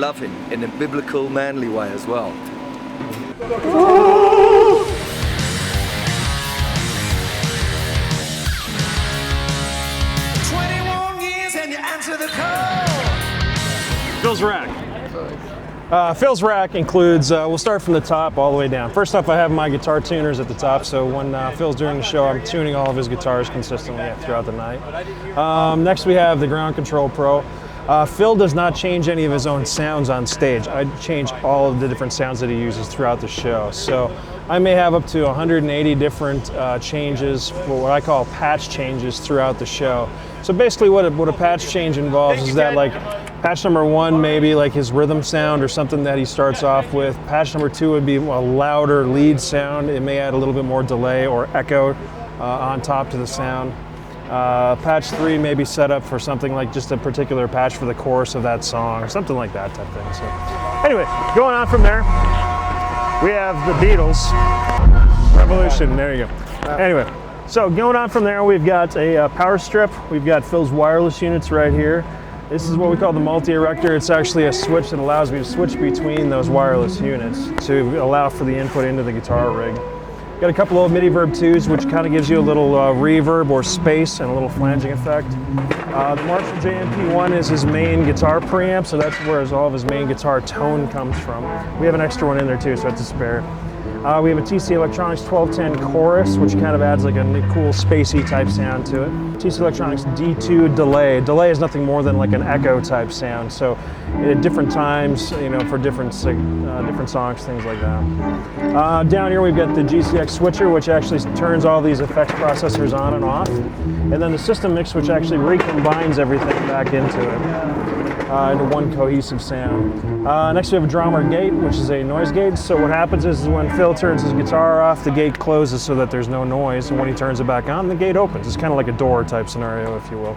love him in a biblical, manly way as well. 21 years and you answer the call. Phil's rack. Phil's rack includes, we'll start from the top all the way down. First off, I have my guitar tuners at the top, so when Phil's doing the show, I'm tuning all of his guitars consistently throughout the night. Next we have the Ground Control Pro. Phil does not change any of his own sounds on stage. I change all of the different sounds that he uses throughout the show. So I may have up to 180 different changes, for what I call patch changes throughout the show. So basically what a patch change involves is that, like, patch number 1 maybe like his rhythm sound or something that he starts off with. Patch number 2 would be a louder lead sound. It may add a little bit more delay or echo on top to the sound. Patch 3 may be set up for something like just a particular patch for the chorus of that song or something like that type thing. So anyway, going on from there, we have the Beatles. Revolution, there you go. Anyway, so going on from there, we've got a power strip. We've got Phil's wireless units right here. This is what we call the multi-erector. It's actually a switch that allows me to switch between those wireless units to allow for the input into the guitar rig. Got a couple of MIDI Verb 2s, which kind of gives you a little reverb or space and a little flanging effect. The Marshall JMP1 is his main guitar preamp, so that's where all of his main guitar tone comes from. We have an extra one in there too, so it's a spare. We have a TC Electronics 1210 chorus, which kind of adds like a cool spacey type sound to it. TC Electronics D2 delay. Delay is nothing more than like an echo type sound. So at different times, you know, for different songs, things like that. Down here we've got the GCX switcher, which actually turns all these effects processors on and off. And then the system mix, which actually recombines everything back into it. Into one cohesive sound. Next we have a drummer gate, which is a noise gate. So what happens is when Phil turns his guitar off, the gate closes so that there's no noise, and when he turns it back on, the gate opens. It's kind of like a door type scenario, if you will.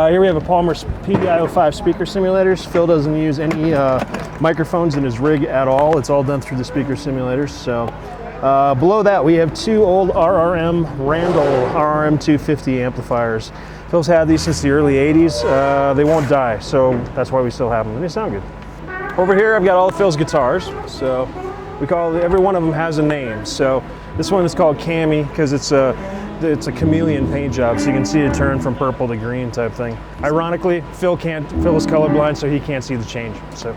Here we have a Palmer PDI-05 speaker simulators. Phil doesn't use any microphones in his rig at all. It's all done through the speaker simulators. So below that we have 2 old RRM Randall RRM 250 amplifiers. Phil's had these since the early 80s. They won't die, so that's why we still have them, and they sound good. Over here I've got all of Phil's guitars. So we call every one of them has a name. So this one is called Cammy because it's a chameleon paint job, so you can see it turn from purple to green type thing. Ironically, Phil is colorblind, so he can't see the change. So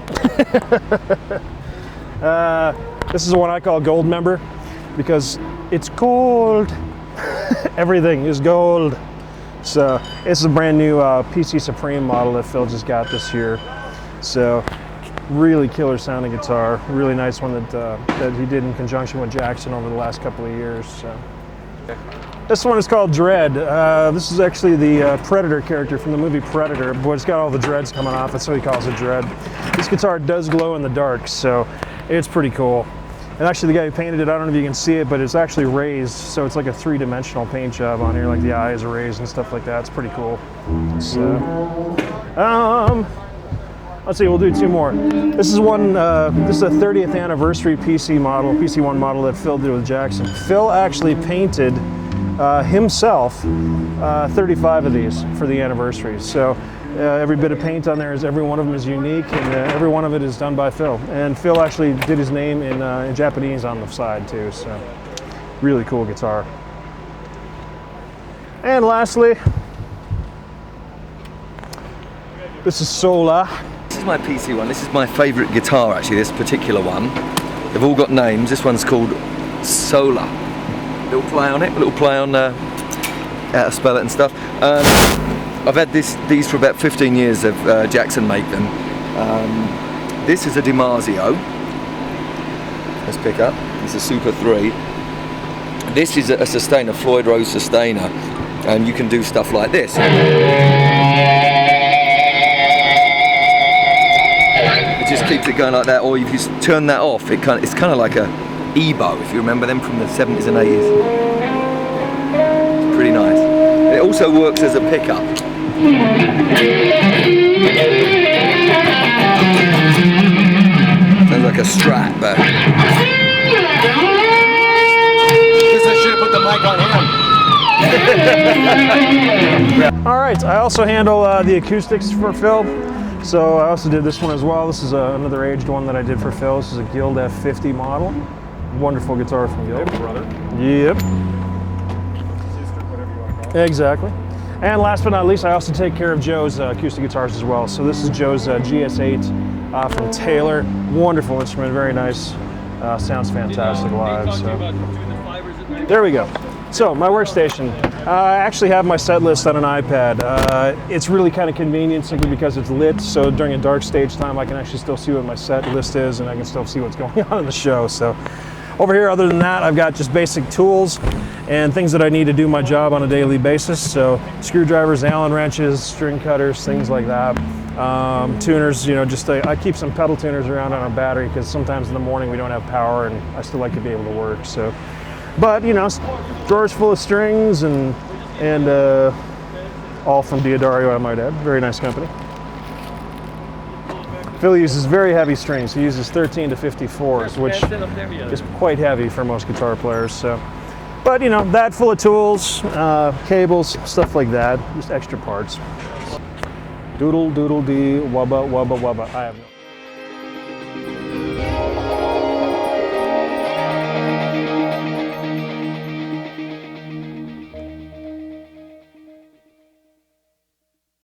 this is the one I call Gold Member because it's gold. Everything is gold. So this is a brand new PC Supreme model that Phil just got this year. So really killer sounding guitar, really nice one that he did in conjunction with Jackson over the last couple of years. So. This one is called Dread. This is actually the Predator character from the movie Predator, but it's got all the dreads coming off it, so he calls it Dread. This guitar does glow in the dark, so it's pretty cool. And actually the guy who painted it, I don't know if you can see it, but it's actually raised, so it's like a 3-dimensional paint job on here, like the eyes are raised and stuff like that. It's pretty cool. So, let's see, we'll do 2 more. This is one, this is a 30th anniversary PC1 model that Phil did with Jackson. Phil actually painted himself 35 of these for the anniversary. So every bit of paint on there, every one of them is unique, and every one of it is done by Phil. And Phil actually did his name in Japanese on the side too, so really cool guitar. And lastly, this is Sola. This is my PC one. This is my favourite guitar actually, this particular one. They've all got names. This one's called Sola. Little play on it, a little play on how to spell it and stuff. I've had these for about 15 years of Jackson make them. This is a DiMarzio. Let's pick up. It's a Super 3. This is a sustainer, Floyd Rose sustainer, and you can do stuff like this. It just keeps it going like that, or if you turn that off, it's kind of like a Ebo, if you remember them from the 70s and 80s. It's pretty nice. It also works as a pickup. Sounds like a Strat, but... Guess I should have put the mic on him. All right, I also handle the acoustics for Phil. So I also did this one as well. This is another aged one that I did for Phil. This is a Guild F50 model. Wonderful guitar from Guild. Brother. Yep. Sister, whatever you want to call it. Exactly. And last but not least, I also take care of Joe's acoustic guitars as well. So this is Joe's GS8 from Taylor. Wonderful instrument, very nice. Sounds fantastic live. So. There we go. So my workstation. I actually have my set list on an iPad. It's really kind of convenient simply because it's lit. So during a dark stage time, I can actually still see what my set list is, and I can still see what's going on in the show. So over here, other than that, I've got just basic tools and things that I need to do my job on a daily basis. So screwdrivers, Allen wrenches, string cutters, things like that. Tuners, you know, just I keep some pedal tuners around on a battery because sometimes in the morning we don't have power and I still like to be able to work. So, but you know, drawers full of strings and all from Diodario, I might add. Very nice company. Phil uses very heavy strings. He uses 13 to 54s, which is quite heavy for most guitar players. So, but you know, that full of tools, cables, stuff like that, just extra parts. Doodle doodle dee, wubba wubba wubba. I have no